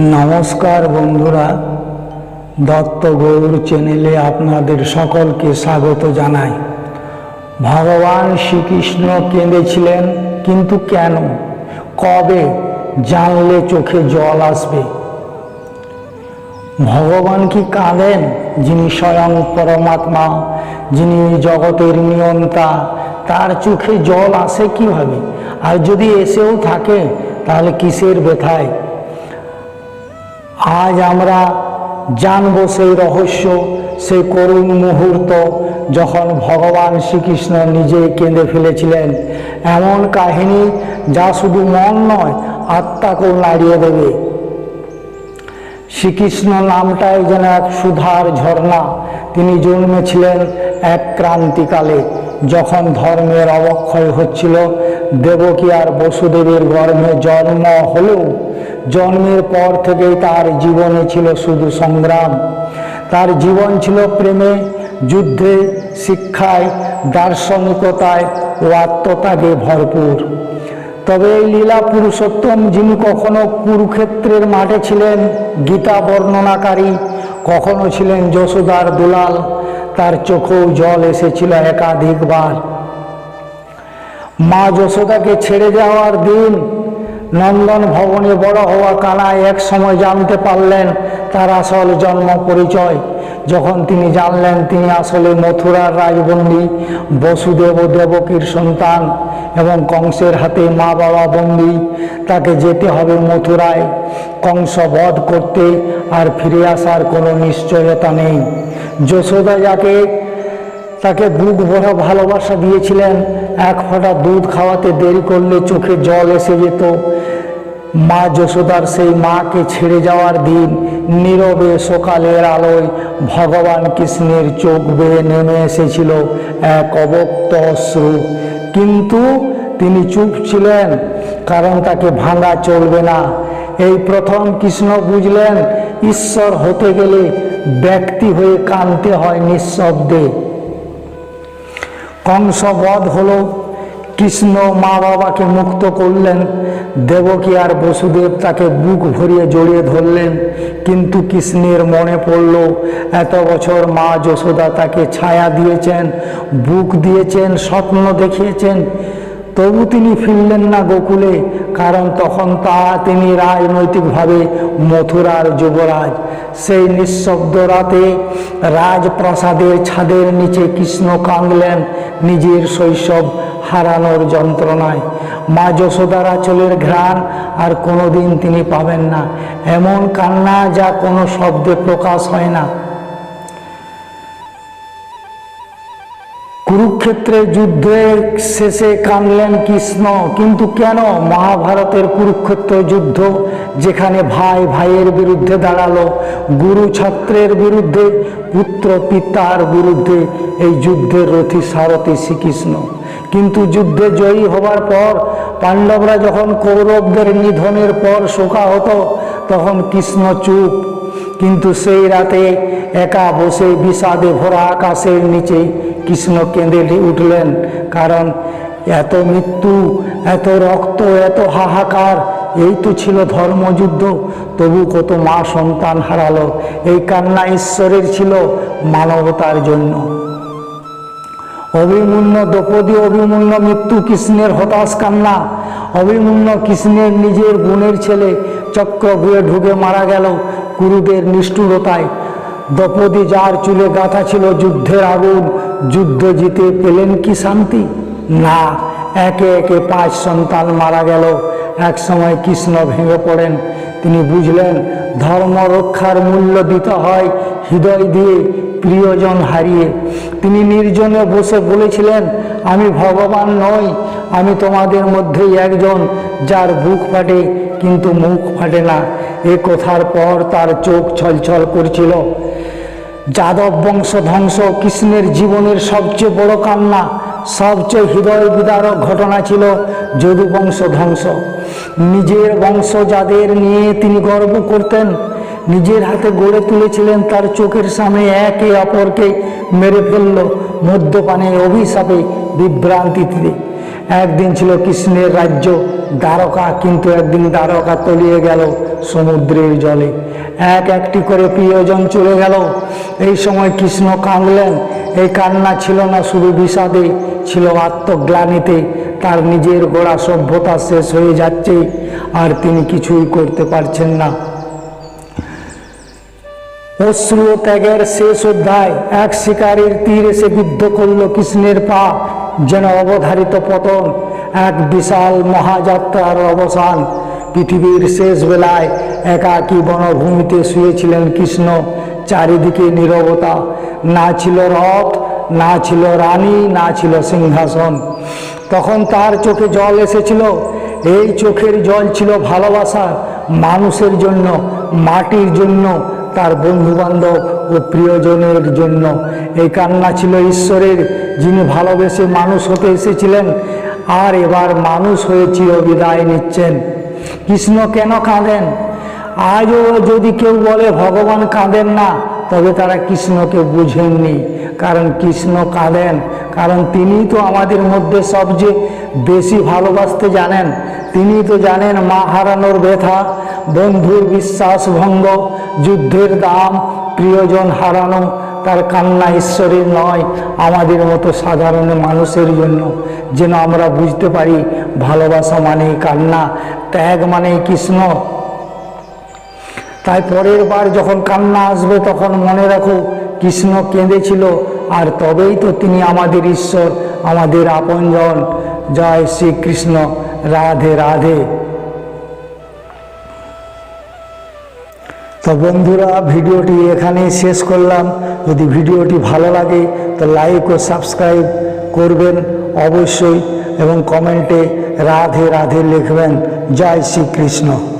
নমস্কার বন্ধুরা, দত্ত গৌর চ্যানেলে আপনাদের সকলকে স্বাগত জানাই। ভগবান শ্রীকৃষ্ণ কেঁদেছিলেন, কিন্তু কেন, কবে জানলে চোখে জল আসবে? ভগবান কি কাঁদেন? যিনি স্বয়ং পরমাত্মা, যিনি জগতের নিয়ন্তা, তার চোখে জল আসে কিভাবে? আর যদি এসেও থাকে তাহলে কিসের ব্যথায়? আজ আমরা জানব সেই রহস্য, সেই করুণ মুহূর্ত যখন ভগবান শ্রীকৃষ্ণ নিজে কেঁদে ফেলেছিলেন। এমন কাহিনী যা শুধু মন নয়, আত্মাকেও নাড়িয়ে দেবে। শ্রীকৃষ্ণ নামটাই যেন এক সুধার ঝর্ণা। তিনি জন্মেছিলেন এক ক্রান্তিকালে, যখন ধর্মের অবক্ষয় হচ্ছিল। দেবকী আর বসুদেবের গর্ভে জন্ম হলেও জন্মের পর থেকেই তার জীবনে ছিল শুধু সংগ্রাম। তার জীবন ছিল প্রেমে, যুদ্ধে, শিক্ষায়, দার্শনিকতায় ও আত্মত্যাগে ভরপুর। তবে এই লীলা পুরুষোত্তম, যিনি কখনো কুরুক্ষেত্রের মাঠে ছিলেন গীতা বর্ণনাকারী, কখনো ছিলেন যশোদার দুলাল, তার চোখেও জল এসেছিল একাধিকবার। মা যশোদাকে ছেড়ে যাওয়ার দিন নন্দন ভবনে বড় হওয়া কানাই এক সময় জানতে পারলেন তার আসল জন্ম পরিচয়। যখন তিনি জানলেন তিনি আসলে মথুরার রাজবন্দী, বসুদেব ও দেবকীর সন্তান এবং কংসের হাতে মা বাবা বন্দী, তাকে যেতে হবে মথুরায় কংস বধ করতে, আর ফিরে আসার কোনো নিশ্চয়তা নেই। যশোদা তাকে বুক ভরা ভালোবাসা দিয়েছিলেন, এক ফোঁটা দুধ খাওয়াতে দেরি করলে চোখে জল এসে যেত। মা যশোদার সেই মাকে ছেড়ে যাওয়ার দিন নীরবে সকালের আলোয় ভগবান কৃষ্ণের চোখ বেয়ে নেমে এসেছিল এক অব্যক্ত অশ্রু। কিন্তু তিনি চুপ ছিলেন, কারণ তাকে ভাঙা চলবে না। এই প্রথম কৃষ্ণ বুঝলেন, ঈশ্বর হতে গেলে ব্যক্তি হয়ে কাঁদতে হয় নিঃশব্দে। কংস বধ হলো, কৃষ্ণ মা বাবাকে মুক্ত করলেন, দেবকী আর বসুদেব তাকে বুক ভরিয়ে জড়িয়ে ধরলেন। কিন্তু কৃষ্ণের মনে পড়ল, এত বছর মা যশোদা তাকে ছায়া দিয়েছেন, বুক দিয়েছেন, স্বপ্ন দেখিয়েছেন, তবু তিনি ফিরলেন না গোকুলে। কারণ তখন তিনি রাজনৈতিকভাবে মথুরার যুবরাজ। সেই নিঃশব্দ রাতে রাজপ্রাসাদের ছাদের নিচে কৃষ্ণ কাঁদলেন নিজের শৈশব হারানোর যন্ত্রণায়। মা যশোদার আঁচলের ঘ্রাণ আর কোনোদিন তিনি পাবেন না। এমন কান্না যা কোনো শব্দে প্রকাশ হয় না। কুরুক্ষেত্রের যুদ্ধের শেষে কাঁদলেন কৃষ্ণ, কিন্তু কেন? মহাভারতের কুরুক্ষেত্র যুদ্ধ, যেখানে ভাই ভাইয়ের বিরুদ্ধে দাঁড়ালো, গুরু ছাত্রের বিরুদ্ধে, পুত্র পিতার বিরুদ্ধে, এই যুদ্ধের রথী সারথী শ্রীকৃষ্ণ। কিন্তু যুদ্ধে জয়ী হবার পর পাণ্ডবরা যখন কৌরবদের নিধনের পর শোকাহত, তখন কৃষ্ণ চুপ। কিন্তু সেই রাতে একা বসে বিষাদে ভরা আকাশের নিচে কৃষ্ণ কেঁদে উঠলেন। কারণ এত মৃত্যু, এত রক্ত, এত হাহাকার, এই তো ছিল ধর্মযুদ্ধ। তবু কত মা সন্তান হারালো। এই কান্না ঈশ্বরের ছিল মানবতার জন্য। অভিমন্যু দ্রৌপদী, অভিমন্যু মৃত্যু, কৃষ্ণের হতাশ কান্না। অভিমন্যু কৃষ্ণের নিজের বোনের ছেলে, চক্রব্যূহে ঢুকে মারা গেল কুরুদের নিষ্ঠুরতায়। দ্রৌপদী, যার চুলে গাঁথা ছিল যুদ্ধের আগুন, যুদ্ধ জিতে পেলেন কি শান্তি? না, একে একে 5 সন্তান মারা গেল। এক সময় কৃষ্ণ ভেঙে পড়েন। তিনি বুঝলেন ধর্ম রক্ষার মূল্য দিতে হয় হৃদয় দিয়ে, প্রিয়জন হারিয়ে। তিনি নির্জনে বসে বলেছিলেন, আমি ভগবান নই, আমি তোমাদের মধ্যেই একজন যার বুক ফাটে কিন্তু মুখ ফাটে না। এ কথার পর তার চোখ ছলছল করছিল। যাদব বংশ ধ্বংস কৃষ্ণের জীবনের সবচেয়ে বড় কান্না। সবচেয়ে হৃদয় বিদারক ঘটনা ছিল যদু বংশ ধ্বংস। নিজের বংশ যাদের নিয়ে তিনি গর্ব করতেন, নিজের হাতে গড়ে তুলেছিলেন, তার চোখের সামনে একে অপরকে মেরে ফেলল মদ্যপানে, অভিশাপে, বিভ্রান্তিতে। একদিন ছিল কৃষ্ণের রাজ্য দ্বারকা, কিন্তু একদিন দ্বারকা তলিয়ে গেল সমুদ্রের জলে। এক একটি করে প্রিয়জন চলে গেল। এই সময় কৃষ্ণ কাঁদলেন। এই কান্না ছিল না শুধু বিষাদে, ছিল আত্মগ্লানিতে। তার নিজের গড়া সভ্যতা শেষ হয়ে যাচ্ছে, আর তিনি কিছুই করতে পারছেন না। অশ্রু ও ত্যাগের শেষ অধ্যায়। এক শিকারীর তীর এসে বিদ্ধ করল কৃষ্ণের পা, যেন অবধারিত পতন, এক বিশাল মহাযাত্রার অবসান। পৃথিবীর শেষ বেলায় একাকী বনভূমিতে শুয়েছিলেন কৃষ্ণ। চারিদিকে নীরবতা, না ছিল রথ, না ছিল রানী, না ছিল সিংহাসন। তখন তার চোখে জল এসেছিল। এই চোখের জল ছিল ভালোবাসা, মানুষের জন্য, মাটির জন্য, তার বন্ধুবান্ধব ও প্রিয়জনের জন্য। এই কান্না ছিল ঈশ্বরের, যিনি ভালোবেসে মানুষ হতে এসেছিলেন, আর এবার মানুষ হয়ে চিরবিদায় নিচ্ছেন। কৃষ্ণ কেন কাঁদেন? আজও যদি কেউ বলে ভগবান কাঁদেন না, তবে তারা কৃষ্ণকে বুঝেননি। কারণ কৃষ্ণ কাঁদেন, কারণ তিনি তো আমাদের মধ্যে সবচেয়ে বেশি ভালোবাসতে জানেন। তিনি তো জানেন মা হারানোর ব্যথা, বন্ধুর বিশ্বাস ভঙ্গ, যুদ্ধের দাম, প্রিয়জন হারানো। তার কান্না ঈশ্বরের নয়, আমাদের মতো সাধারণ মানুষের জন্য, যেন আমরা বুঝতে পারি ভালোবাসা মানেই কান্না, ত্যাগ মানেই কৃষ্ণ। তাই পরের বার যখন কান্না আসবে, তখন মনে রাখো কৃষ্ণ কেঁদেছিল, আর তবেই তো তিনি আমাদের ঈশ্বর, আমাদের আপনজন। জয় শ্রীকৃষ্ণ। রাধে রাধে। তো বন্ধুরা, ভিডিওটি এখানেই শেষ করলাম। যদি ভিডিওটি ভালো লাগে তো লাইক ও সাবস্ক্রাইব করবেন অবশ্যই, এবং কমেন্টে রাধে রাধে লিখবেন। জয় শ্রীকৃষ্ণ।